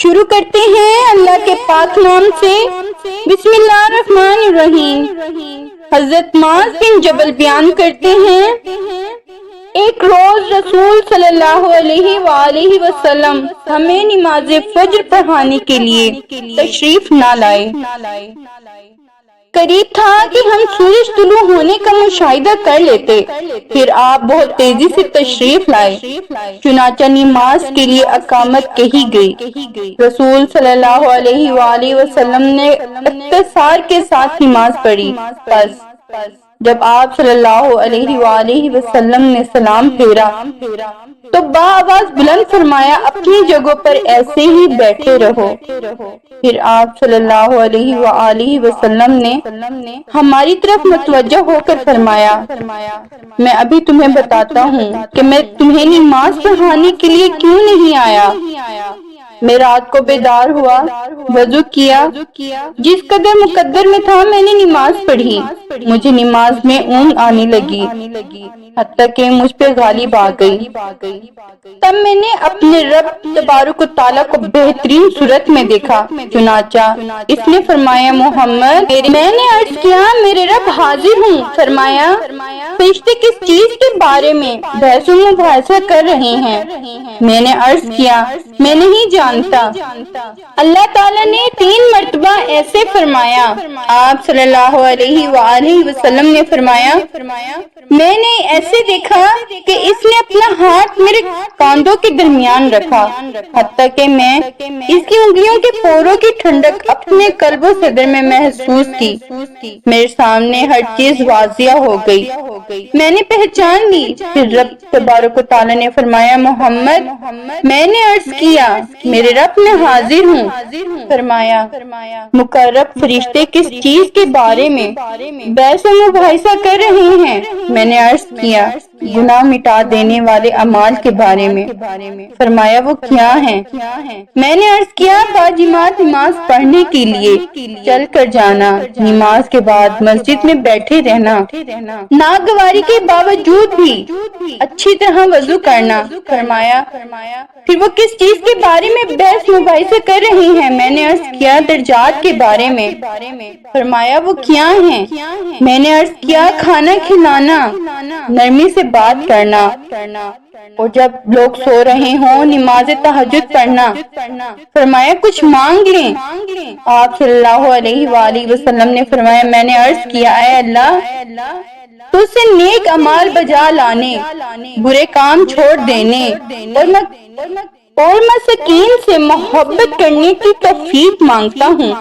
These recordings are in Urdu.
شروع کرتے ہیں اللہ کے پاک نام سے۔ بسم اللہ الرحمن الرحیم۔ حضرت معاذ بن جبل بیان کرتے ہیں، ایک روز رسول صلی اللہ علیہ وآلہ وسلم ہمیں نماز فجر پڑھانے کے لیے تشریف نہ لائے۔ قریب تھا کہ ہم سورج طلوع ہونے کا مشاہدہ کر لیتے، پھر آپ بہت تیزی سے تشریف لائے، چنانچہ نماز کے لیے اقامت کہی گئی۔ رسول صلی اللہ علیہ وآلہ وسلم نے اختصار کے ساتھ نماز پڑھی۔ پس جب آپ صلی اللہ علیہ وآلہ وسلم نے سلام پھیرا تو بآواز بلند فرمایا، اپنی جگہوں پر ایسے ہی بیٹھے رہو۔ پھر آپ صلی اللہ علیہ وآلہ وسلم نے ہماری طرف متوجہ ہو کر فرمایا، میں ابھی تمہیں بتاتا ہوں کہ میں تمہیں نماز پڑھانے کے لیے کیوں نہیں آیا۔ میں رات کو بیدار ہوا، وضو کیا، جس قدر مقدر میں تھا میں نے نماز پڑھی۔ مجھے نماز میں اونگ آنے لگی، حتیٰ کہ مجھ پہ غالب آ گئی۔ تب میں نے اپنے رب تبارک و تعالیٰ کو بہترین صورت میں دیکھا، چنانچہ اس نے فرمایا، محمد، میں نے عرض کیا، میرے رب حاضر ہوں۔ فرمایا، فرشتے کس چیز کے بارے میں بحث و مباحثہ کر رہے ہیں؟ میں نے عرض کیا، میں نہیں جانتا۔ اللہ تعالیٰ نے 3 مرتبہ ایسے فرمایا۔ آپ صلی اللہ علیہ وآلہ وسلم نے فرمایا، میں نے ایسے دیکھا کہ اس نے اپنا ہاتھ میرے کاندھوں کے درمیان رکھا، حتیٰ کہ میں اس کی انگلیوں کے پوروں کی ٹھنڈک اپنے قلب و صدر میں محسوس کی۔ میرے سامنے ہر چیز واضح ہو گئی، میں نے پہچان لی۔ پھر رب تبارک و تعالیٰ نے فرمایا، محمد، میں نے عرض کیا، میرے رب میں حاضر ہوں۔ فرمایا، مقرب فرشتے کس چیز کے بارے میں بحث و مباحثہ کر رہے ہیں؟ میں نے عرض کیا، گناہ مٹا دینے والے اعمال کے بارے میں۔ فرمایا، وہ کیا ہیں؟ میں نے عرض کیا، باجماعت نماز پڑھنے کے لیے چل کر جانا، نماز کے بعد مسجد میں بیٹھے رہنا، ناگواری کے باوجود بھی اچھی طرح وضو کرنا۔ فرمایا، پھر وہ کس چیز کے بارے میں بحث مباحثہ کر رہے ہیں؟ میں نے عرض کیا، درجات کے بارے میں۔ فرمایا، وہ کیا ہیں؟ میں نے عرض کیا، کھانا کھلانا، نرمی سے بات کرنا، اور جب لوگ سو رہے ہوں نماز تہجد پڑھنا۔ فرمایا، کچھ مانگ لیں۔ آپ صلی اللہ علیہ وآلہ وسلم نے فرمایا، میں نے عرض کیا، اے اللہ، تو سے نیک اعمال بجا لانے، برے کام چھوڑ دینے، اور مساکین سے محبت کرنے کی توفیق مانگتا ہوں،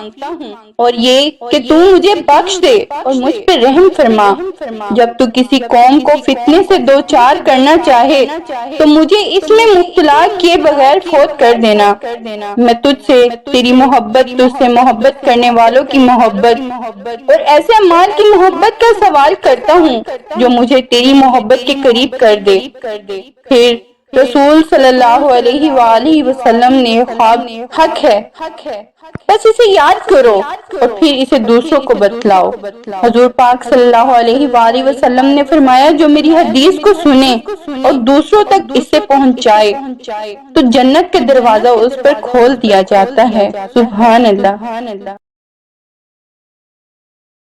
اور یہ کہ تو مجھے بخش دے اور مجھ پہ رحم فرما۔ جب تو کسی قوم کو فتنے سے دوچار کرنا چاہے تو مجھے اس میں مبتلا کیے بغیر فوت کر دینا۔ میں تجھ سے تیری محبت، تجھ سے محبت کرنے والوں کی محبت اور ایسے اعمال کی محبت کا سوال کرتا ہوں جو مجھے تیری محبت کے قریب کر دے۔ پھر رسول صلی اللہ علیہ وآلہ وسلم نے خواب حق ہے، بس اسے یاد کرو اور پھر اسے دوسروں کو بتلاؤ۔ حضور پاک صلی اللہ علیہ وآلہ وسلم نے فرمایا، جو میری حدیث کو سنے اور دوسروں تک اسے پہنچائے تو جنت کے دروازہ اس پر کھول دیا جاتا ہے۔ سبحان اللہ۔